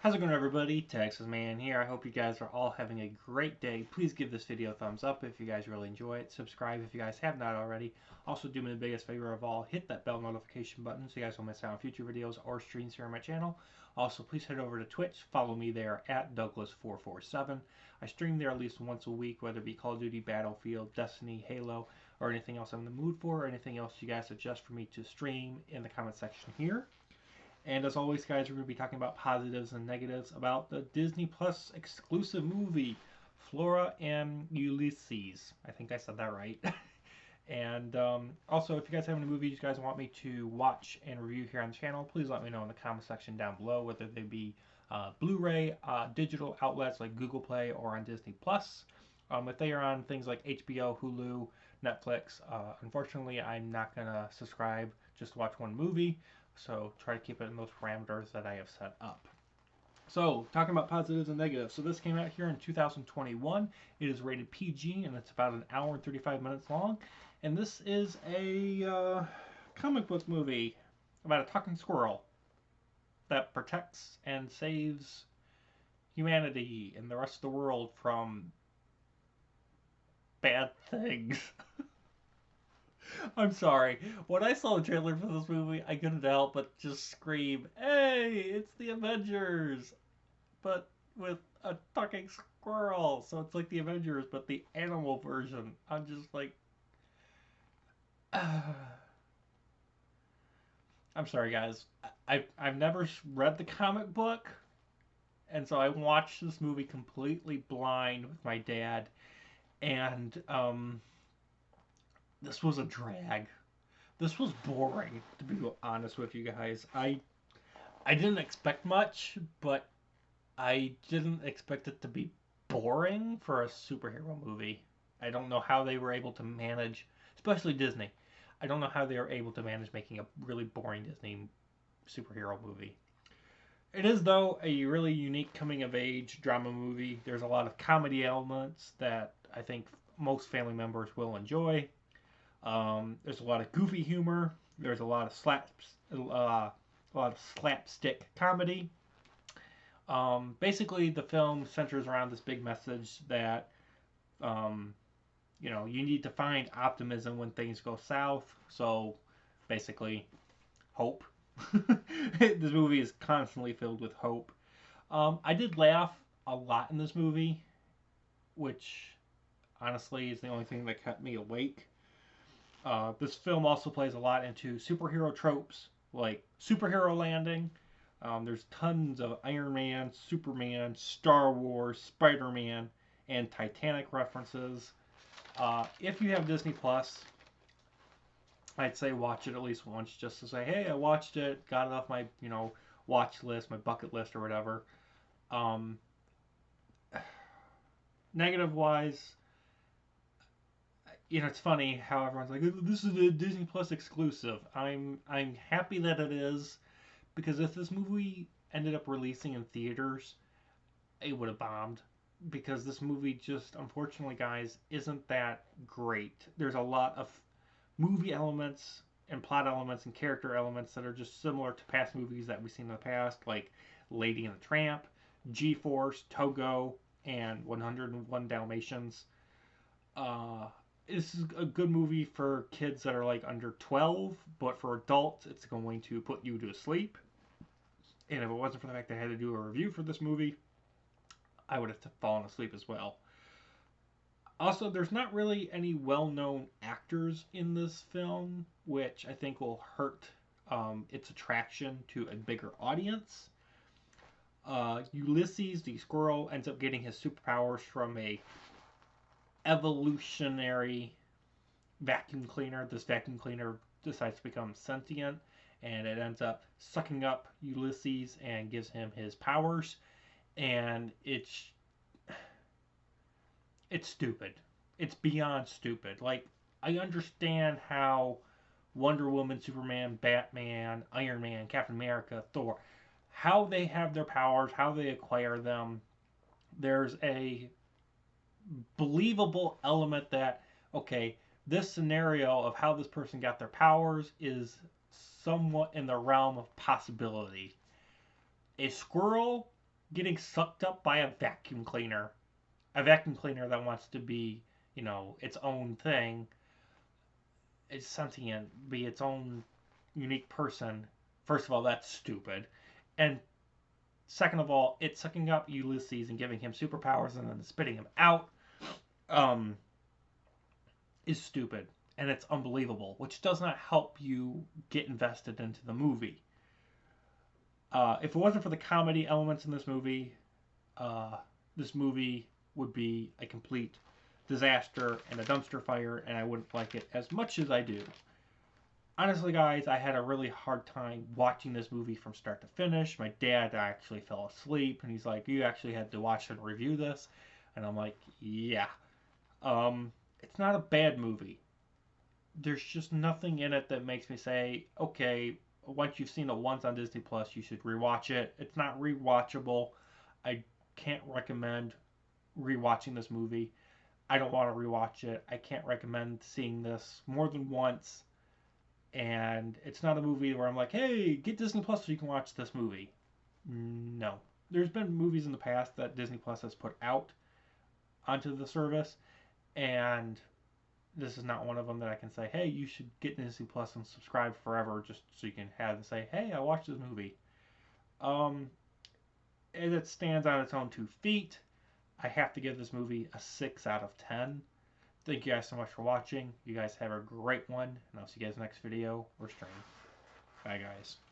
How's it going, everybody? Texas Man here. I hope you guys are all having a great day. Please give this video a thumbs up if you guys really enjoy it. Subscribe if you guys have not already. Also, do me the biggest favor of all, hit that bell notification button so you guys don't miss out on future videos or streams here on my channel. Also, please head over to Twitch. Follow me there at Douglas447. I stream there at least once a week, whether it be Call of Duty, Battlefield, Destiny, Halo, or anything else I'm in the mood for, or anything else you guys suggest for me to stream in the comment section here. And as always, guys, we're going to be talking about positives and negatives about the Disney Plus exclusive movie, Flora and Ulysses. I think I said that right. And also, if you guys have any movies you guys want me to watch and review here on the channel, please let me know in the comment section down below, whether they be Blu-ray, digital outlets like Google Play or on Disney Plus. If they are on things like HBO, Hulu, Netflix, unfortunately, I'm not going to subscribe just to watch one movie. So try to keep it in those parameters that I have set up. So, talking about positives and negatives. So this came out here in 2021. It is rated PG and it's about an hour and 35 minutes long. And this is a comic book movie about a talking squirrel that protects and saves humanity and the rest of the world from bad things. I'm sorry. When I saw the trailer for this movie, I couldn't help but just scream, "Hey, it's the Avengers!" But with a talking squirrel. So it's like the Avengers, but the animal version. I'm just like, I'm sorry, guys. I've never read the comic book, and so I watched this movie completely blind with my dad, and this was a drag. This was boring, to be honest with you guys. I didn't expect much, but I didn't expect it to be boring for a superhero movie. I don't know how they were able to manage, especially Disney. I don't know how they were able to manage making a really boring Disney superhero movie. It is, though, a really unique coming of age drama movie. There's a lot of comedy elements that I think most family members will enjoy. There's a lot of goofy humor. There's a lot of slapstick comedy. Basically, the film centers around this big message that um, you need to find optimism when things go south. So, basically, hope. This movie is constantly filled with hope. I did laugh a lot in this movie, which honestly is the only thing that kept me awake. This film also plays a lot into superhero tropes like superhero landing. There's tons of Iron Man, Superman, Star Wars, Spider Man, and Titanic references. If you have Disney Plus, I'd say watch it at least once just to say, hey, I watched it, got it off my watch list, my bucket list, or whatever. Um, Negative wise, it's funny how everyone's like, this is a Disney Plus exclusive. I'm happy that it is, because if this movie ended up releasing in theaters, it would have bombed. Because this movie just, unfortunately, guys, isn't that great. There's a lot of movie elements and plot elements and character elements that are just similar to past movies that we've seen in the past, like Lady and the Tramp, G-Force, Togo, and 101 Dalmatians. This is a good movie for kids that are like under 12, but for adults, it's going to put you to sleep. And if it wasn't for the fact that I had to do a review for this movie, I would have fallen asleep as well. Also, there's not really any well-known actors in this film, which I think will hurt its attraction to a bigger audience. Ulysses, the squirrel, ends up getting his superpowers from a evolutionary vacuum cleaner. This vacuum cleaner decides to become sentient, and it ends up sucking up Ulysses and gives him his powers. And it's stupid. It's beyond stupid. Like, I understand how Wonder Woman, Superman, Batman, Iron Man, Captain America, Thor, how they have their powers, how they acquire them. There's a believable element that, okay, this scenario of how this person got their powers is somewhat in the realm of possibility. A squirrel getting sucked up by a vacuum cleaner. A vacuum cleaner that wants to be, you know, its own thing. It's sentient, be its own unique person. First of all, that's stupid. And second of all, it's sucking up Ulysses and giving him superpowers and then spitting him out um, is stupid. And it's unbelievable, which does not help you get invested into the movie. If it wasn't for the comedy elements in uh, this movie would be a complete disaster and a dumpster fire, and I wouldn't like it as much as I do. Honestly, guys, I had a really hard time watching this movie from start to finish. My dad actually fell asleep, and he's like, "You actually had to watch and review this," and I'm like, "Yeah." It's not a bad movie. There's just nothing in it that makes me say, "Okay, once you've seen it once on Disney Plus, you should rewatch it." It's not rewatchable. I can't recommend rewatching this movie. I don't want to rewatch it. I can't recommend seeing this more than once. And it's not a movie where I'm like, hey, get Disney Plus so you can watch this movie. No. There's been movies in the past that Disney Plus has put out onto the service, and this is not one of them that I can say, hey, you should get Disney Plus and subscribe forever just so you can have and say, hey, I watched this movie. Um, and it stands on its own 2 feet. I have to give this movie a 6 out of 10. Thank you guys so much for watching. You guys have a great one, and I'll see you guys next video or stream. Bye, guys.